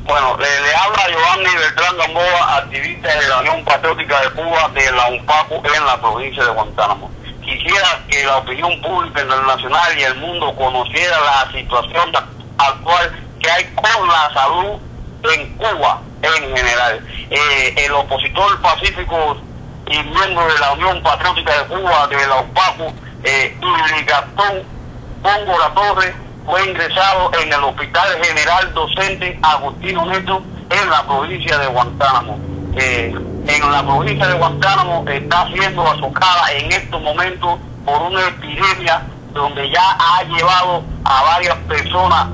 Bueno, le habla Giovanni Beltrán Gamboa, activista de la Unión Patriótica de Cuba de la UNPACU en la provincia de Guantánamo. Quisiera que la opinión pública internacional y el mundo conociera la situación actual que hay con la salud en Cuba en general. El opositor pacífico y miembro de la Unión Patriótica de Cuba de la UNPACU, Uli Gastón Góngora Torres, fue ingresado en el Hospital General Docente Agustino Neto en la provincia de Guantánamo. En la provincia de Guantánamo está siendo azotada en estos momentos por una epidemia donde ya ha llevado a varias personas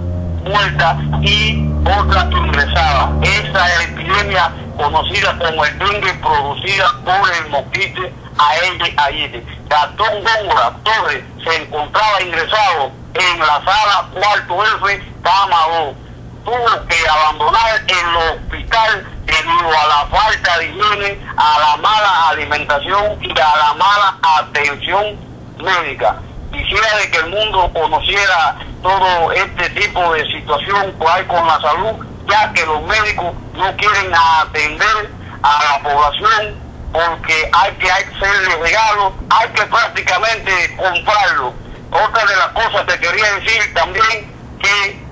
muertas y otras ingresadas. Esa epidemia conocida como el dengue, producida por el mosquito Aedes aegypti. Gastón Góngora Torres se encontraba ingresado en la sala cuarto F, cama 2. Tuvo que abandonar el hospital debido a la falta de higiene, a la mala alimentación y a la mala atención médica. Quisiera de que el mundo conociera todo este tipo de situación que hay con la salud, ya que los médicos no quieren atender a la población porque hay que hacerle regalos, hay que prácticamente comprarlo. Otra de las cosas que quería decir también que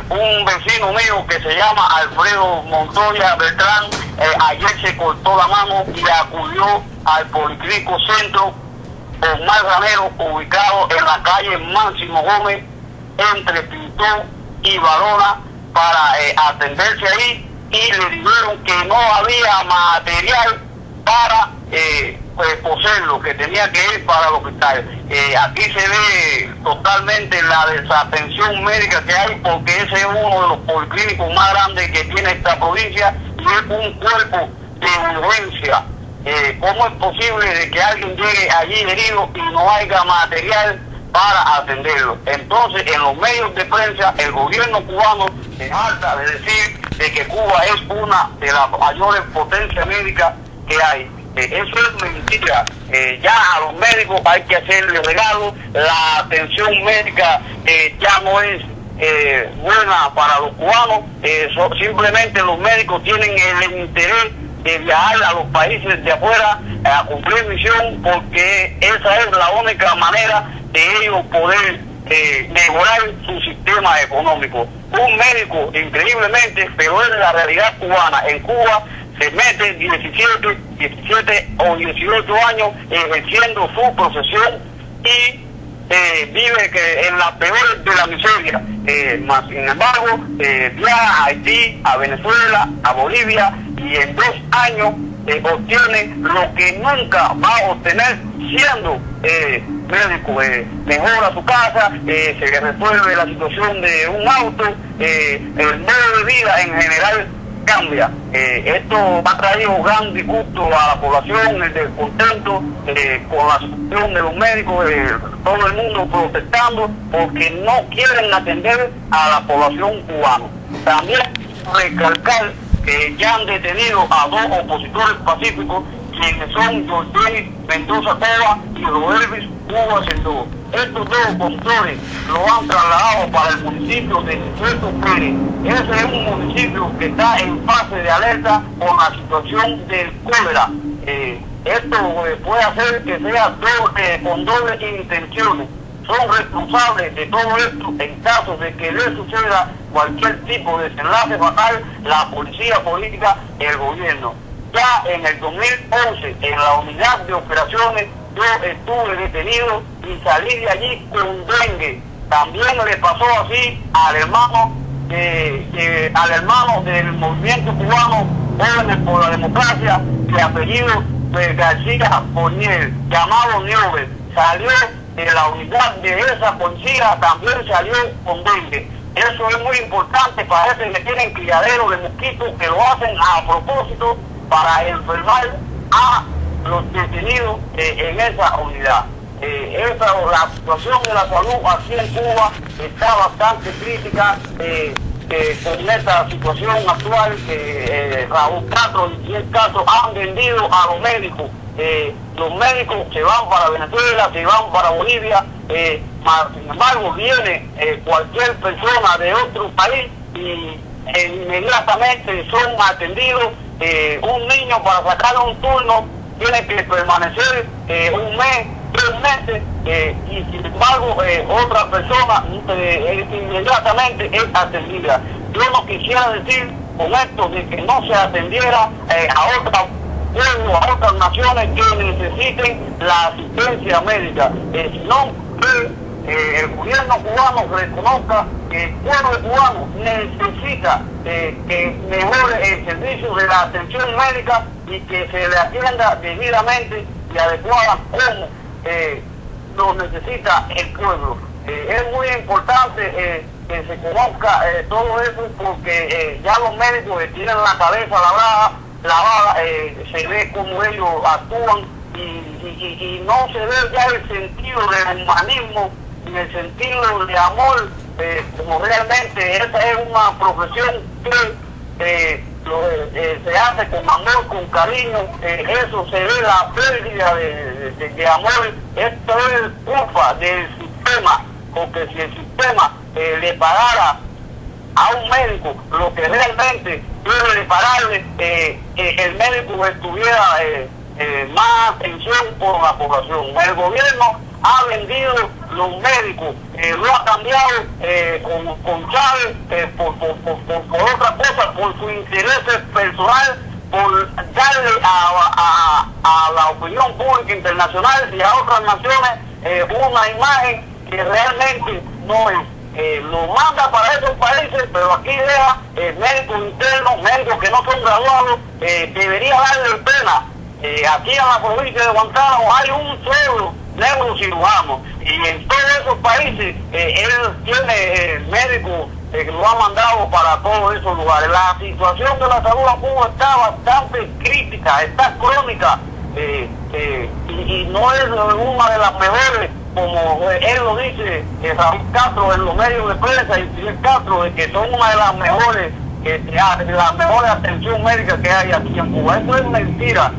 un vecino mío que se llama Alfredo Montoya Beltrán ayer se cortó la mano y acudió al Policlínico Centro Omar Ramero, ubicado en la calle Máximo Gómez entre Pintón y Barona, para atenderse ahí, y le dijeron que no había material para coserlo, que tenía que ir para el hospital. Aquí se ve totalmente la desatención médica que hay, porque ese es uno de los policlínicos más grandes que tiene esta provincia y es un cuerpo de urgencia. ¿Cómo es posible de que alguien llegue allí herido y no haya material para atenderlo? Entonces, en los medios de prensa, el gobierno cubano se harta de decir de que Cuba es una de las mayores potencias médicas que hay. Eso es mentira. Ya a los médicos hay que hacerle regalos. La atención médica ya no es buena para los cubanos. Simplemente los médicos tienen el interés de viajar a los países de afuera a cumplir misión, porque esa es la única manera de ellos poder mejorar su sistema económico. Un médico, increíblemente, pero es la realidad cubana. En Cuba se mete 17 o 18 años ejerciendo su profesión y vive en la peor de la miseria. Sin embargo, viaja a Haití, a Venezuela, a Bolivia, y en 2 años obtiene lo que nunca va a obtener siendo médico. Mejora su casa, se resuelve la situación de un auto, el modo de vida en general cambia. Esto ha traído gran disgusto a la población, el descontento con la situación de los médicos, todo el mundo protestando porque no quieren atender a la población cubana. También recalcar que ya han detenido a 2 opositores pacíficos, quienes son Jorge Mendoza Cova y Roelvis Cuba Sendó. Estos 2 opositores lo han trasladado para el municipio de Puerto Pérez. Ese es un municipio que está en fase de alerta con la situación del cólera. Esto puede hacer que sea con dobles intenciones. Son responsables de todo esto en caso de que les suceda cualquier tipo de desenlace fatal, la policía política y el gobierno. Ya en el 2011, en la unidad de operaciones, yo estuve detenido y salí de allí con dengue. También le pasó así al hermano del movimiento cubano Jóvenes por la Democracia, de apellido García Porniel, llamado Niobe. Salió de la unidad de esa policía, también salió con dengue. Eso es muy importante. Parece que tienen criadero de mosquitos que lo hacen a propósito para enfermar a los detenidos en esa unidad. La situación de la salud aquí en Cuba está bastante crítica con esta situación actual, que Raúl Castro y el Castro han vendido a los médicos. Los médicos se van para Venezuela, se van para Bolivia, sin embargo viene cualquier persona de otro país y inmediatamente son atendidos. Un niño para sacarle un turno tiene que permanecer un mes, 3 meses, y sin embargo otra persona inmediatamente es atendida. Yo no quisiera decir con esto de que no se atendiera a otros pueblos, a otras naciones que necesiten la asistencia médica, sino que el gobierno cubano reconozca que el pueblo cubano necesita que mejore el servicio de la atención médica y que se le atienda debidamente y adecuada como lo necesita el pueblo. Es muy importante que se conozca todo eso, porque ya los médicos tienen la cabeza lavada, se ve cómo ellos actúan y no se ve ya el sentido del humanismo ni el sentido de amor, como realmente esa es una profesión que se hace con amor, con cariño. Eso se ve la pérdida de amor. Esto es culpa del sistema, porque si el sistema le pagara a un médico lo que realmente debe pagarle, el médico estuviera más atención por la población. El gobierno ha vendido los médicos, lo ha cambiado con Chávez por otra cosa, por su interés personal, por darle a la opinión pública internacional y a otras naciones una imagen que realmente no es. Lo manda para esos países, pero aquí deja médicos internos, médicos que no son graduados. Debería darle pena. Aquí en la provincia de Guantánamo hay un solo neurocirujano, y en todos esos países él tiene médicos que lo han mandado para todos esos lugares. La situación de la salud en Cuba está bastante crítica, está crónica, y no es una de las mejores, como él lo dice, Raúl Castro en los medios de prensa, y Fidel Castro, de que son una de las mejores, la mejor atención médica que hay aquí en Cuba. Eso es mentira.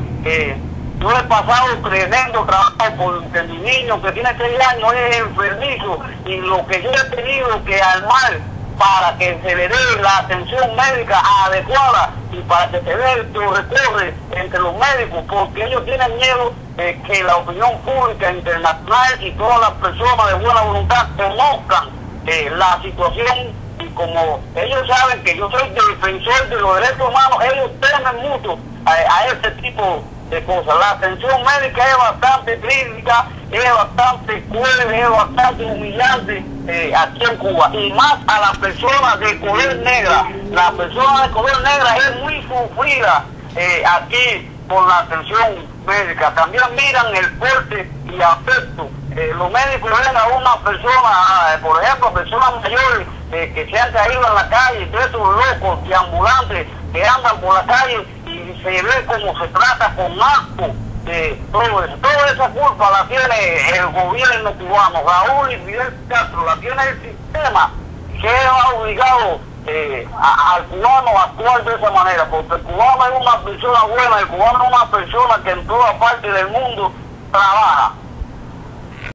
Yo he pasado tremendo trabajo porque mi niño que tiene 6 años es enfermizo, y lo que yo he tenido que armar para que se le dé la atención médica adecuada y para que se dé el recorre entre los médicos, porque ellos tienen miedo que la opinión pública internacional y todas las personas de buena voluntad conozcan la situación, y como ellos saben que yo soy defensor de los derechos humanos, ellos temen mucho a ese tipo de cosas. La atención médica es bastante crítica, es bastante cruel, es bastante humillante aquí en Cuba, y más a las personas de color negra. La persona de color negra es muy sufrida aquí por la atención médica. También miran el porte y afecto. Los médicos ven a una persona, por ejemplo, personas mayores que se han caído en la calle, de esos locos y ambulantes que andan por la calle, y se ve como se trata con asco de todo eso. Toda esa culpa la tiene el gobierno cubano. Raúl y Fidel Castro la tiene el sistema, que ha obligado al cubano a actuar de esa manera, porque el cubano es una persona buena, el cubano es una persona que en toda parte del mundo trabaja.